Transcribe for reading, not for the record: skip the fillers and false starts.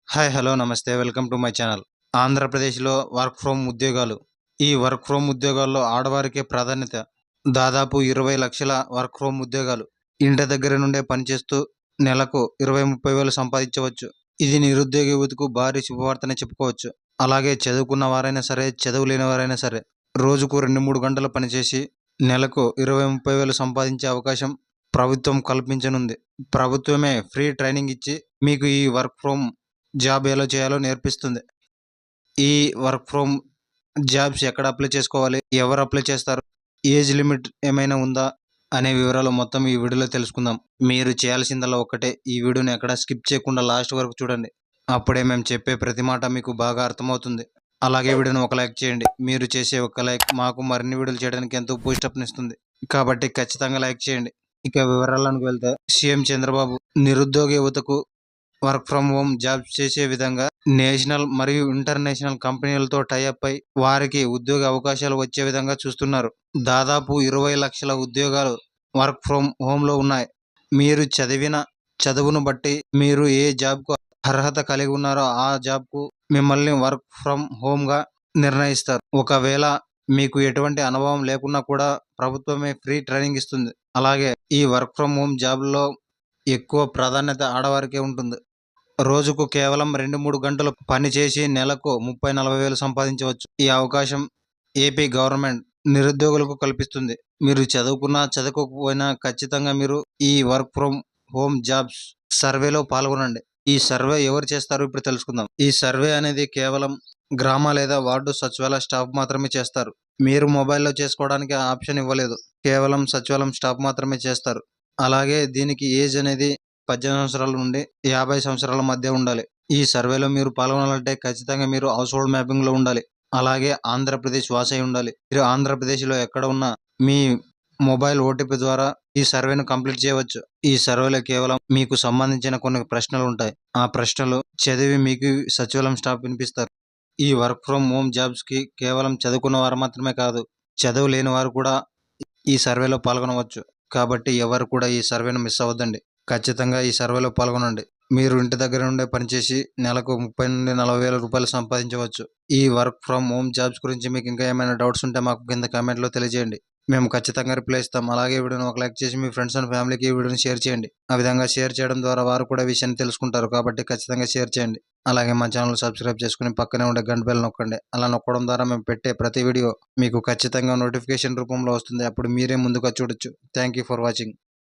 Hi hello నమస్తే welcome to my channel. ఆంధ్రప్రదేశ్లో work from ఉద్యోగాలు. ఈ వర్క్ ఫ్రమ్ ఉద్యోగాల్లో ఆడవారికే ప్రాధాన్యత. దాదాపు 20 లక్షల వర్క్ ఫ్రమ్ ఉద్యోగాలు. ఇంటి దగ్గర నుండే పనిచేస్తూ నెలకు 20-30 వేలు సంపాదించవచ్చు. ఇది నిరుద్యోగ యువతకు భారీ శుభవార్తనే చెప్పుకోవచ్చు. అలాగే చదువుకున్న వారైనా సరే, చదువు లేని వారైనా సరే రోజుకు 2-3 గంటలు పనిచేసి నెలకు 20-30 వేలు సంపాదించే అవకాశం ప్రభుత్వం కల్పించనుంది. ప్రభుత్వమే ఫ్రీ ట్రైనింగ్ ఇచ్చి మీకు ఈ వర్క్ ఫ్రమ్ జాబ్ ఎలా చేయాలో నేర్పిస్తుంది. ఈ వర్క్ ఫ్రమ్ జాబ్స్ ఎక్కడ అప్లై చేసుకోవాలి, ఎవరు అప్లై చేస్తారు, ఏజ్ లిమిట్ ఏమైనా ఉందా అనే వివరాలు మొత్తం ఈ వీడియోలో తెలుసుకుందాం. మీరు చేయాల్సిందల్లా ఒక్కటే, ఈ వీడియోని ఎక్కడ స్కిప్ చేయకుండా లాస్ట్ వరకు చూడండి. అప్పుడే మేము చెప్పే ప్రతి మాట మీకు బాగా అర్థమవుతుంది. అలాగే వీడియోని ఒక లైక్ చేయండి. మీరు చేసే ఒక లైక్ మాకు మరిన్ని వీడియోలు చేయడానికి ఎంతో బూస్టప్నిస్తుంది. కాబట్టి ఖచ్చితంగా లైక్ చేయండి. ఇక వివరాలకు వెళ్తే, సీఎం చంద్రబాబు నిరుద్యోగ యువతకు వర్క్ ఫ్రమ్ హోమ్ జాబ్స్ చేసే విధంగా నేషనల్ మరియు ఇంటర్నేషనల్ కంపెనీలతో టైఅప్ అయి వారికి ఉద్యోగ అవకాశాలు వచ్చే విధంగా చూస్తున్నారు. దాదాపు 20 లక్షల ఉద్యోగాలు వర్క్ ఫ్రమ్ హోమ్లో ఉన్నాయి. మీరు చదివిన చదువును బట్టి మీరు ఏ జాబ్కు అర్హత కలిగి ఉన్నారో ఆ జాబ్కు మిమ్మల్ని వర్క్ ఫ్రమ్ హోమ్గా నిర్ణయిస్తారు. ఒకవేళ మీకు ఎటువంటి అనుభవం లేకున్నా కూడా ప్రభుత్వమే ఫ్రీ ట్రైనింగ్ ఇస్తుంది. అలాగే ఈ వర్క్ ఫ్రమ్ హోమ్ జాబ్లో ఎక్కువ ప్రాధాన్యత ఆడవారికే ఉంటుంది. రోజుకు కేవలం 2-3 గంటలు పని చేసి నెలకు 30-40 వేలు సంపాదించవచ్చు. ఈ అవకాశం ఏపీ గవర్నమెంట్ నిరుద్యోగులకు కల్పిస్తుంది. మీరు చదువుకున్నా చదువుకోకపోయినా ఖచ్చితంగా మీరు ఈ వర్క్ ఫ్రమ్ హోమ్ జాబ్స్ సర్వేలో పాల్గొనండి. ఈ సర్వే ఎవరు చేస్తారో ఇప్పుడు తెలుసుకుందాం. ఈ సర్వే అనేది కేవలం గ్రామ లేదా వార్డు సచివాలయ స్టాఫ్ మాత్రమే చేస్తారు. మీరు మొబైల్లో చేసుకోవడానికి ఆ ఆప్షన్ ఇవ్వలేదు. కేవలం సచివాలయం స్టాఫ్ మాత్రమే చేస్తారు. అలాగే దీనికి ఏజ్ అనేది 18 సంవత్సరాల నుండి 50 సంవత్సరాల మధ్య ఉండాలి. ఈ సర్వేలో మీరు పాల్గొనాలంటే ఖచ్చితంగా మీరు హౌస్ హోల్డ్ మ్యాపింగ్లో ఉండాలి. అలాగే ఆంధ్రప్రదేశ్ వాసి ఉండాలి. మీరు ఆంధ్రప్రదేశ్లో ఎక్కడ ఉన్నా మీ మొబైల్ ఓటీపీ ద్వారా ఈ సర్వేను కంప్లీట్ చేయవచ్చు. ఈ సర్వేలో కేవలం మీకు సంబంధించిన కొన్ని ప్రశ్నలు ఉంటాయి. ఆ ప్రశ్నలు చదివి మీకు సచివాలయం స్టాఫ్ వినిపిస్తారు. ఈ వర్క్ ఫ్రమ్ హోమ్ జాబ్స్కి కేవలం చదువుకున్న వారు మాత్రమే కాదు, చదువు లేని వారు కూడా ఈ సర్వేలో పాల్గొనవచ్చు. కాబట్టి ఎవరు కూడా ఈ సర్వేను మిస్ అవ్వద్దండి. ఖచ్చితంగా ఈ సర్వేలో పాల్గొనండి. మీరు ఇంటి దగ్గర నుండే పనిచేసి నెలకు 30-40 వేల రూపాయలు సంపాదించవచ్చు. ఈ వర్క్ ఫ్రమ్ హోమ్ జాబ్స్ గురించి మీకు ఇంకా ఏమైనా డౌట్స్ ఉంటే మాకు కింద కామెంట్లో తెలియజేయండి. మేము ఖచ్చితంగా రిప్లై ఇస్తాం. అలాగే వీడియోని ఒక లైక్ చేసి మీ ఫ్రెండ్స్ అండ్ ఫ్యామిలీకి ఈ వీడియోని షేర్ చేయండి. ఆ విధంగా షేర్ చేయడం ద్వారా వారు కూడా విషయాన్ని తెలుసుకుంటారు. కాబట్టి ఖచ్చితంగా షేర్ చేయండి. అలాగే మా ఛానల్ సబ్స్క్రైబ్ చేసుకుని పక్కనే ఉండే గంట బెల్ నొక్కండి. అలా నొక్కడం ద్వారా మేము పెట్టే ప్రతి వీడియో మీకు ఖచ్చితంగా నోటిఫికేషన్ రూపంలో వస్తుంది. అప్పుడు మీరే ముందుగా చూడొచ్చు. Thank you for watching.